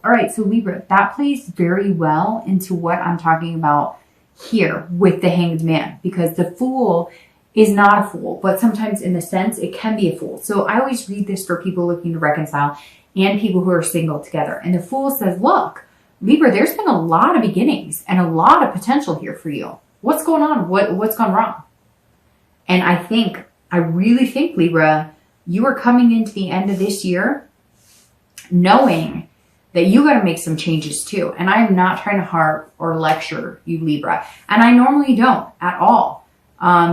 All right, so Libra, that plays very well into what I'm talking about here with the Hanged Man, because the Fool is not a fool, but sometimes in a sense it can be a fool. So I always read this for people looking to reconcile and people who are single together. And the Fool says, look, Libra, there's been a lot of beginnings and a lot of potential here for you. What's going on? What's gone wrong? And I really think, Libra, you are coming into the end of this year knowing that you got to make some changes too. And I'm not trying to harp or lecture you, Libra. And I normally don't at all.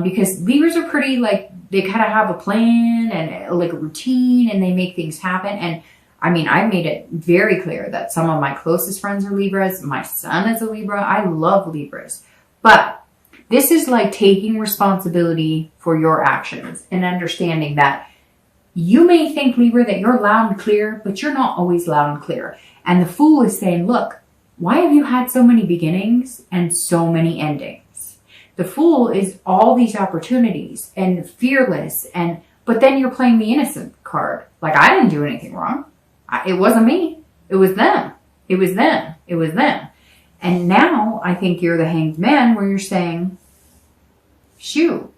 Because Libras are pretty, like, they kind of have a plan and like a routine and they make things happen. And I mean, I made it very clear that some of my closest friends are Libras. My son is a Libra. I love Libras. But this is like taking responsibility for your actions and understanding that you may think, Libra, that you're loud and clear, but you're not always loud and clear. And the Fool is saying, look, why have you had so many beginnings and so many endings? The Fool is all these opportunities and fearless, but then you're playing the innocent card. Like, I didn't do anything wrong. It wasn't me. It was them. It was them. It was them. And now I think you're the Hanged Man, where you're saying, shoot,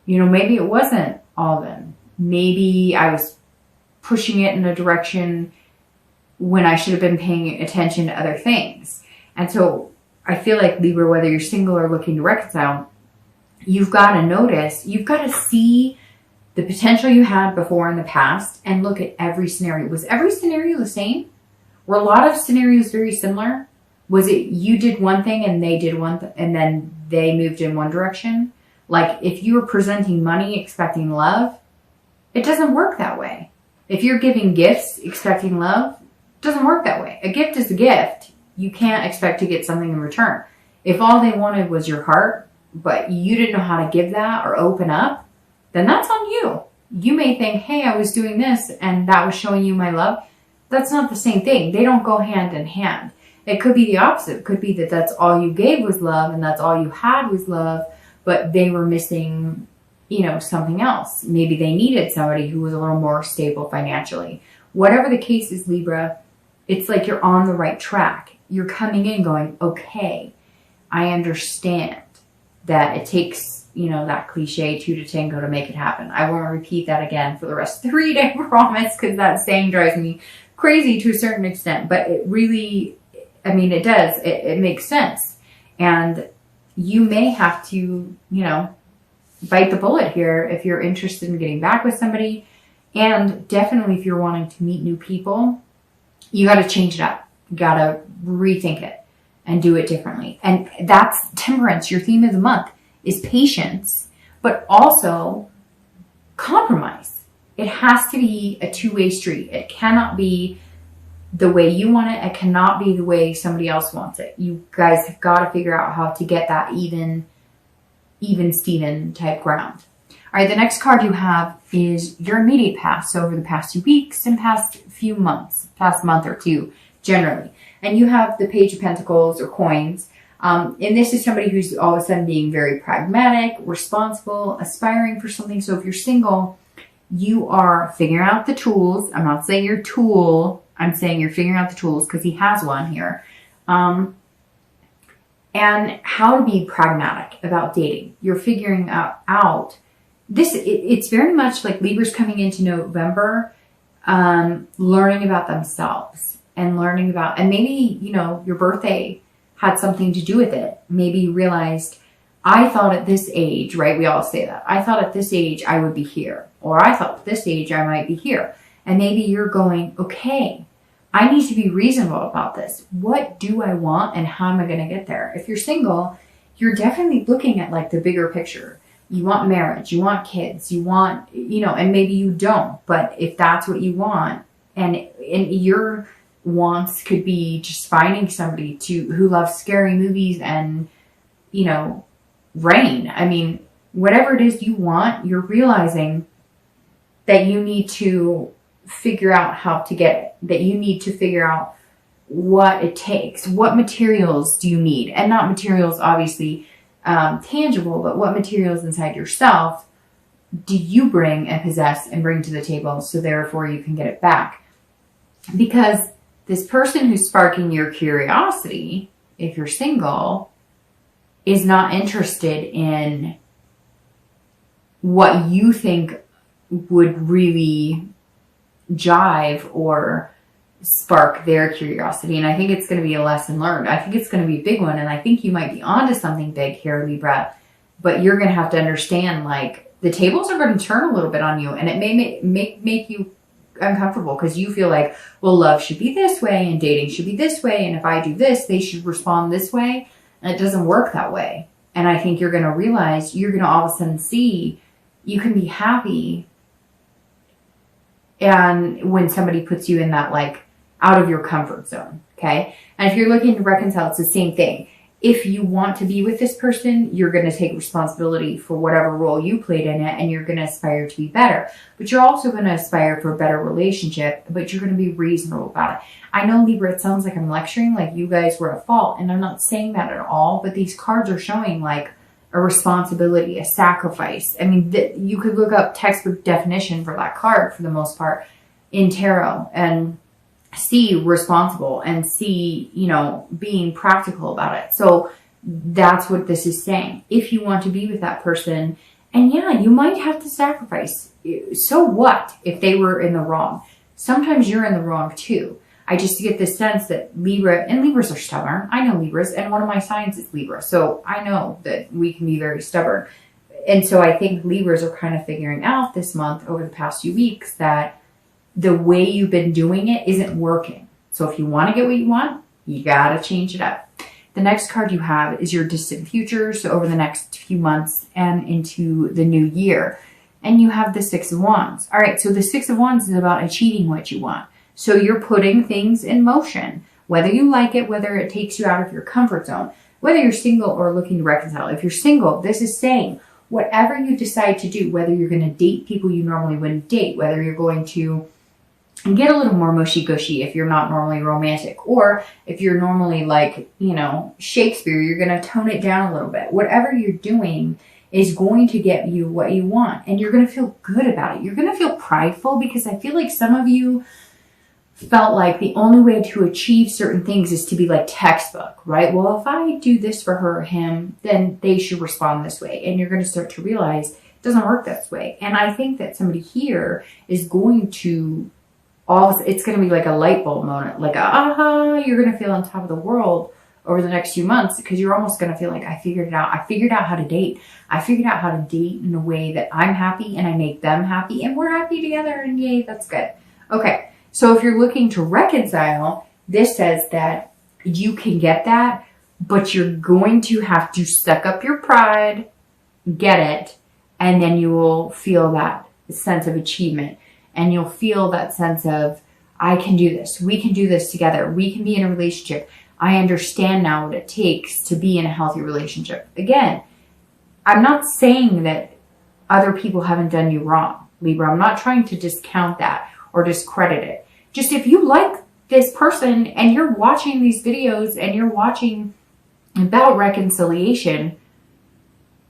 maybe it wasn't all them. Maybe I was pushing it in a direction when I should have been paying attention to other things. And so I feel like, Libra, whether you're single or looking to reconcile, you've got to notice, you've got to see the potential you had before in the past and look at every scenario. Was every scenario the same? Were a lot of scenarios very similar? Was it you did one thing and they did one and then they moved in one direction? Like, if you were presenting money expecting love, it doesn't work that way. If you're giving gifts expecting love, it doesn't work that way. A gift is a gift. You can't expect to get something in return. If all they wanted was your heart, but you didn't know how to give that or open up, then that's on you. You may think, hey, I was doing this and that was showing you my love. That's not the same thing. They don't go hand in hand. It could be the opposite. It could be that that's all you gave was love and that's all you had was love, but they were missing, something else. Maybe they needed somebody who was a little more stable financially. Whatever the case is, Libra, it's like you're on the right track. You're coming in going, okay, I understand that it takes, that cliche 2 to tango to make it happen. I won't repeat that again for the rest of the read, I promise, because that saying drives me crazy to a certain extent. But it really, it does. It makes sense. And you may have to, bite the bullet here if you're interested in getting back with somebody. And definitely if you're wanting to meet new people, you got to change it up. You got to rethink it and do it differently. And that's temperance. Your theme of the month is patience, but also compromise. It has to be a two-way street. It cannot be the way you want it. It cannot be the way somebody else wants it. You guys have got to figure out how to get that even Steven type ground. All right, the next card you have is your immediate past. So over the past 2 weeks and past few months, past month or two, generally. And you have the Page of Pentacles or coins. And this is somebody who's all of a sudden being very pragmatic, responsible, aspiring for something. So if you're single, you are figuring out the tools. I'm not saying you're a tool. I'm saying you're figuring out the tools because he has one here. And how to be pragmatic about dating. You're figuring out this. It's very much like Libra's coming into November, learning about themselves. And learning about, and maybe, your birthday had something to do with it. Maybe you realized, I thought at this age, right? We all say that. I thought at this age I would be here. Or I thought at this age I might be here. And maybe you're going, okay, I need to be reasonable about this. What do I want and how am I going to get there? If you're single, you're definitely looking at like the bigger picture. You want marriage, you want kids, you want, and maybe you don't. But if that's what you want, and your wants could be just finding somebody who loves scary movies and, rain. Whatever it is you want, you're realizing that you need to figure out how to get it, that you need to figure out what it takes. What materials do you need? And not materials, obviously, tangible, but what materials inside yourself do you bring and possess and bring to the table so therefore you can get it back? Because this person who's sparking your curiosity, if you're single, is not interested in what you think would really jive or spark their curiosity. And I think it's going to be a lesson learned. I think it's going to be a big one. And I think you might be onto something big here, Libra, but you're going to have to understand, like, the tables are going to turn a little bit on you, and it may make you uncomfortable because you feel like, well, love should be this way and dating should be this way. And if I do this, they should respond this way. And it doesn't work that way. And I think you're going to realize, you're going to all of a sudden see you can be happy. And when somebody puts you in that, like, out of your comfort zone. Okay. And if you're looking to reconcile, it's the same thing. If you want to be with this person, you're going to take responsibility for whatever role you played in it, and you're going to aspire to be better. But you're also going to aspire for a better relationship, but you're going to be reasonable about it. I know, Libra, it sounds like I'm lecturing, like you guys were at fault, and I'm not saying that at all, but these cards are showing like a responsibility, a sacrifice. I mean, you could look up textbook definition for that card for the most part in tarot and see responsible and see, you know, being practical about it. So that's what this is saying. If you want to be with that person, and yeah, you might have to sacrifice. So what if they were in the wrong? Sometimes you're in the wrong too. I just get this sense that Libra, and Libras are stubborn. I know Libras, and one of my signs is Libra. So I know that we can be very stubborn. And so I think Libras are kind of figuring out this month, over the past few weeks, that the way you've been doing it isn't working. So if you want to get what you want, you got to change it up. The next card you have is your distant future. So over the next few months and into the new year. And you have the Six of Wands. All right. So the Six of Wands is about achieving what you want. So you're putting things in motion, whether you like it, whether it takes you out of your comfort zone, whether you're single or looking to reconcile. If you're single, this is saying whatever you decide to do, whether you're going to date people you normally wouldn't date, whether you're going to get a little more mushy-gushy if you're not normally romantic, or if you're normally like, you know, Shakespeare, you're going to tone it down a little bit. Whatever you're doing is going to get you what you want, and you're going to feel good about it. You're going to feel prideful, because I feel like some of you felt like the only way to achieve certain things is to be like textbook, right? Well, if I do this for her or him, then they should respond this way. And you're going to start to realize it doesn't work this way. And I think that somebody here is going to it's going to be like a light bulb moment, like aha, you're going to feel on top of the world over the next few months, because you're almost going to feel like, I figured it out. I figured out how to date. I figured out how to date in a way that I'm happy and I make them happy and we're happy together, and yay, that's good. Okay. So if you're looking to reconcile, this says that you can get that, but you're going to have to suck up your pride, get it, and then you will feel that sense of achievement. And you'll feel that sense of, I can do this. We can do this together. We can be in a relationship. I understand now what it takes to be in a healthy relationship. Again, I'm not saying that other people haven't done you wrong, Libra. I'm not trying to discount that or discredit it. Just if you like this person and you're watching these videos and you're watching about reconciliation,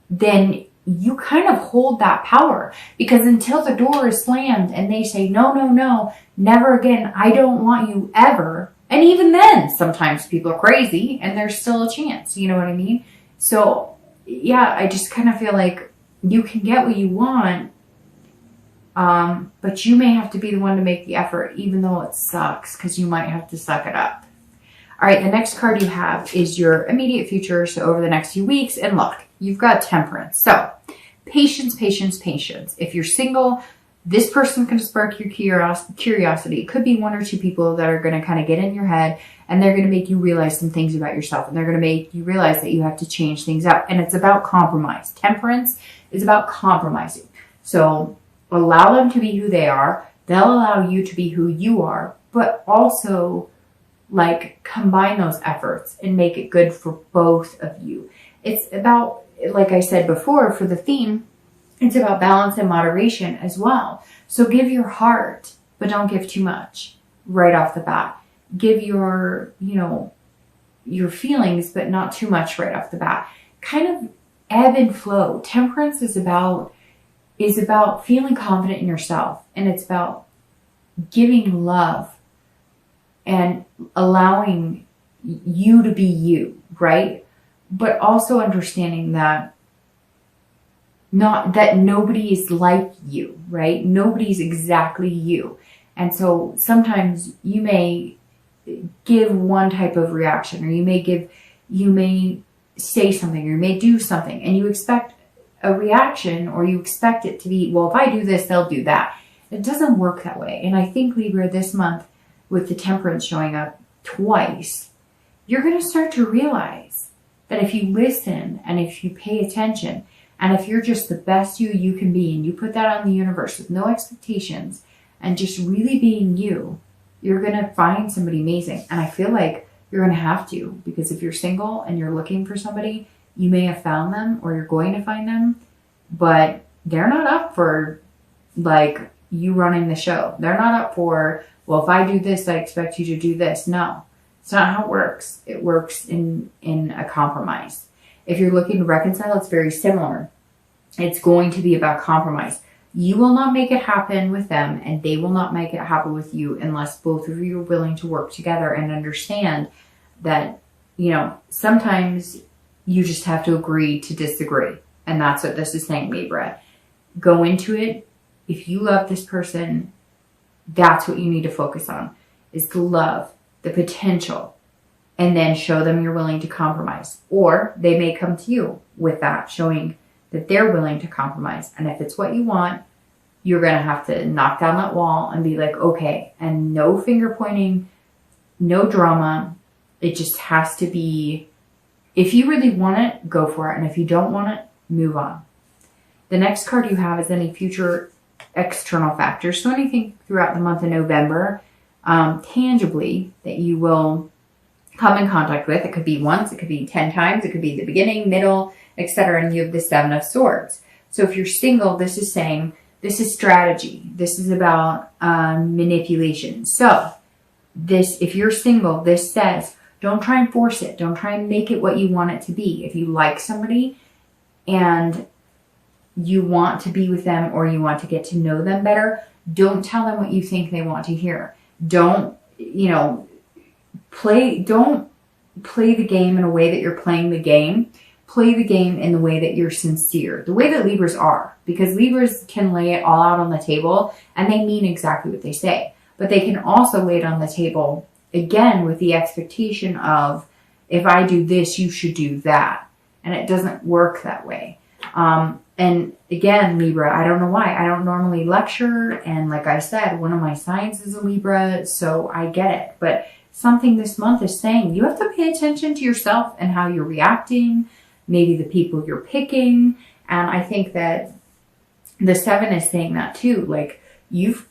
then you kind of hold that power, because until the door is slammed and they say, no, no, no, never again, I don't want you ever. And even then, sometimes people are crazy and there's still a chance. You know what I mean? So yeah, I just kind of feel like you can get what you want, but you may have to be the one to make the effort, even though it sucks, because you might have to suck it up. All right, the next card you have is your immediate future, so over the next few weeks. And look, you've got Temperance. So patience, patience, patience. If you're single, this person can spark your curiosity. It could be one or two people that are going to kind of get in your head, and they're going to make you realize some things about yourself, and they're going to make you realize that you have to change things up. And it's about compromise. Temperance is about compromising. So allow them to be who they are. They'll allow you to be who you are, but also like combine those efforts and make it good for both of you. It's about, like I said before, for the theme, it's about balance and moderation as well. So give your heart, but don't give too much right off the bat. Give your, you know, your feelings, but not too much right off the bat. Kind of ebb and flow. Temperance is about feeling confident in yourself, and it's about giving love and allowing you to be you, right? But also understanding that nobody is like you, right? Nobody's exactly you. And so sometimes you may give one type of reaction, or you may say something, or you may do something, and you expect a reaction, or you expect it to be, well, if I do this, they'll do that. It doesn't work that way. And I think, Libra, this month, with the Temperance showing up twice, you're going to start to realize that if you listen and if you pay attention, and if you're just the best you can be, and you put that on the universe with no expectations and just really being you, you're going to find somebody amazing. And I feel like you're going to have to, because if you're single and you're looking for somebody, you may have found them, or you're going to find them, but they're not up for like you running the show. They're not up for, well, if I do this, I expect you to do this. No, it's not how it works. It works in a compromise. If you're looking to reconcile, it's very similar. It's going to be about compromise. You will not make it happen with them, and they will not make it happen with you unless both of you are willing to work together and understand that, sometimes you just have to agree to disagree. And that's what this is saying, Libra. Go into it. If you love this person, that's what you need to focus on, is the love, the potential, and then show them you're willing to compromise. Or they may come to you with that, showing that they're willing to compromise. And if it's what you want, you're going to have to knock down that wall and be like, okay, and no finger pointing, no drama. It just has to be, if you really want it, go for it. And if you don't want it, move on. The next card you have is any future external factors. So anything throughout the month of November, tangibly, that you will come in contact with. It could be once, it could be 10 times, it could be the beginning, middle, etc. And you have the Seven of Swords. So if you're single, this is saying, this is strategy. This is about manipulation. So if you're single, this says, don't try and force it. Don't try and make it what you want it to be. If you like somebody and you want to be with them, or you want to get to know them better, don't tell them what you think they want to hear. Don't play the game in a way that you're playing the game. Play the game in the way that you're sincere, the way that Libras are, because Libras can lay it all out on the table and they mean exactly what they say, but they can also lay it on the table again with the expectation of, if I do this, you should do that. And it doesn't work that way. And again, Libra, I don't know why. I don't normally lecture. And like I said, one of my signs is a Libra, so I get it. But something this month is saying you have to pay attention to yourself and how you're reacting, maybe the people you're picking. And I think that the Seven is saying that too. Like, you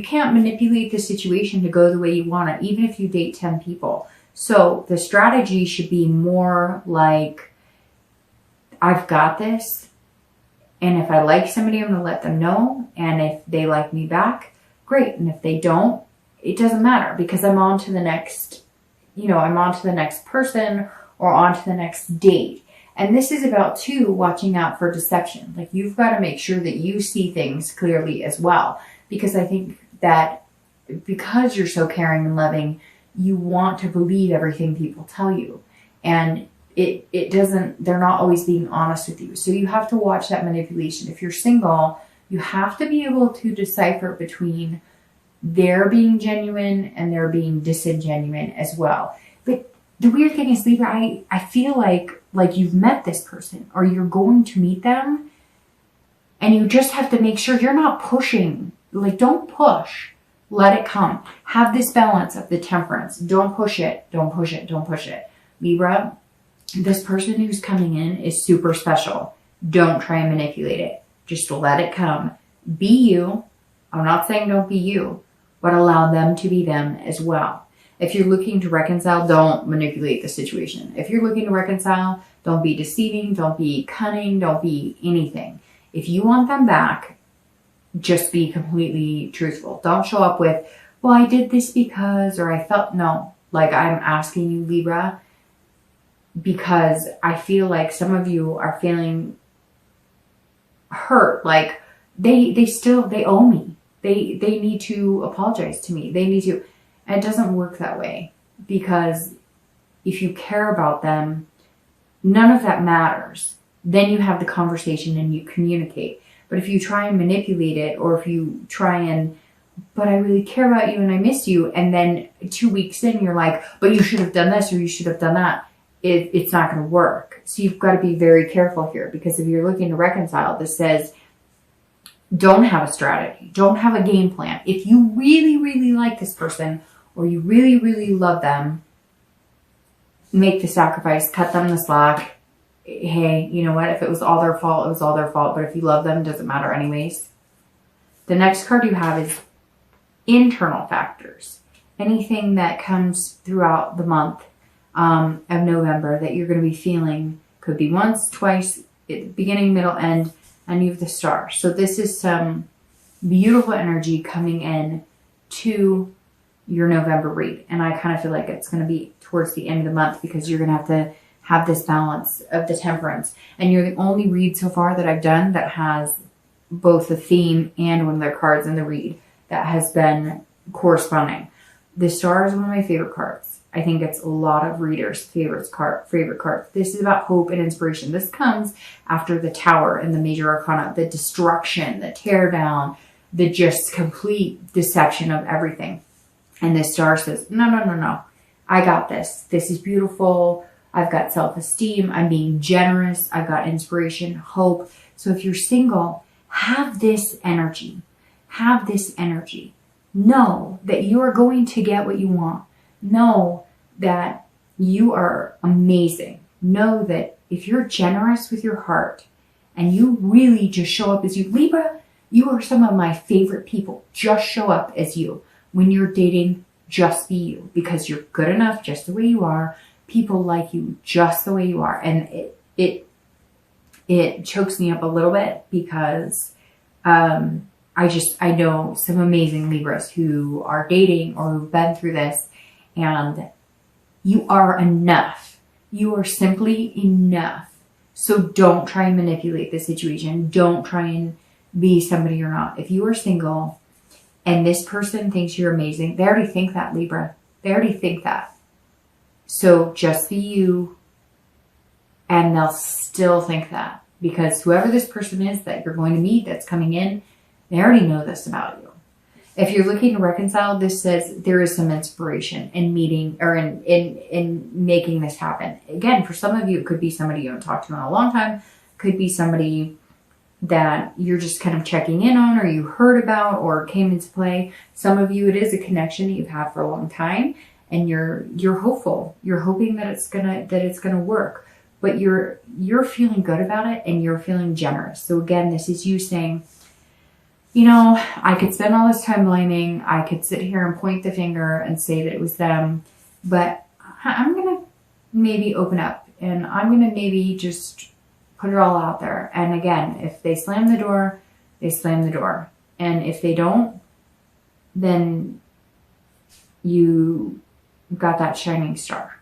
can't manipulate the situation to go the way you want it, even if you date 10 people. So the strategy should be more like, I've got this. And if I like somebody, I'm going to let them know. And if they like me back, great. And if they don't, it doesn't matter, because I'm on to the next, I'm on to the next person, or on to the next date. And this is about, too, watching out for deception. Like, you've got to make sure that you see things clearly as well. Because I think that because you're so caring and loving, you want to believe everything people tell you. And they're not always being honest with you. So you have to watch that manipulation. If you're single, you have to be able to decipher between they're being genuine and they're being disingenuine as well. But the weird thing is, Libra, I feel like you've met this person, or you're going to meet them, and you just have to make sure you're not pushing. Like, don't push. Let it come. Have this balance of the Temperance. Don't push it. Don't push it. Don't push it. Libra, this person who's coming in is super special. Don't try and manipulate it. Just let it come. Be you. I'm not saying don't be you, but allow them to be them as well. If you're looking to reconcile, don't manipulate the situation. If you're looking to reconcile, don't be deceiving, don't be cunning, don't be anything. If you want them back, just be completely truthful. Don't show up with, well, I did this because, or I felt, no. Like, I'm asking you, Libra, because I feel like some of you are feeling hurt. Like, they owe me. They need to apologize to me. They need to. It doesn't work that way, because if you care about them, none of that matters. Then you have the conversation and you communicate. But if you try and manipulate it, or if you try and, but I really care about you and I miss you, and then 2 weeks in you're like, but you should have done this or you should have done that, it's not going to work. So you've got to be very careful here, because if you're looking to reconcile, this says don't have a strategy, don't have a game plan. If you really, really like this person, or you really, really love them, make the sacrifice, cut them the slack. Hey, you know what? If it was all their fault, it was all their fault. But if you love them, it doesn't matter anyways. The next card you have is internal factors. Anything that comes throughout the month of November that you're going to be feeling, could be once, twice, beginning, middle, end, and you have the Star. So this is some beautiful energy coming in to your November read. And I kind of feel like it's going to be towards the end of the month, because you're going to have this balance of the Temperance. And you're the only read so far that I've done that has both the theme and one of their cards in the read that has been corresponding. The Star is one of my favorite cards. I think it's a lot of readers' favorite card. This is about hope and inspiration. This comes after the Tower and the Major Arcana, the destruction, the tear down, the just complete deception of everything. And the Star says, no, no, no, no. I got this. This is beautiful. I've got self-esteem. I'm being generous. I've got inspiration, hope. So if you're single, have this energy. Have this energy. Know that you are going to get what you want. Know that you are amazing. Know that if you're generous with your heart and you really just show up as you, Libra, you are some of my favorite people. Just show up as you. When you're dating, just be you, because you're good enough just the way you are. People like you just the way you are. And it chokes me up a little bit, because I know some amazing Libras who are dating or who've been through this, and you are enough. You are simply enough. So don't try and manipulate the situation. Don't try and be somebody you're not. If you are single and this person thinks you're amazing, they already think that, Libra. They already think that. So just be you, and they'll still think that, because whoever this person is that you're going to meet that's coming in, they already know this about you. If you're looking to reconcile, this says there is some inspiration in meeting, or in making this happen. Again, for some of you, it could be somebody you haven't talked to in a long time. Could be somebody that you're just kind of checking in on, or you heard about, or came into play. Some of you, it is a connection that you've had for a long time, and you're hopeful. You're hoping that it's gonna work, but you're feeling good about it, and you're feeling generous. So again, this is you saying, you know, I could spend all this time blaming. I could sit here and point the finger and say that it was them, but I'm going to maybe open up, and I'm going to maybe just put it all out there. And again, if they slam the door, they slam the door. And if they don't, then you got that shining star.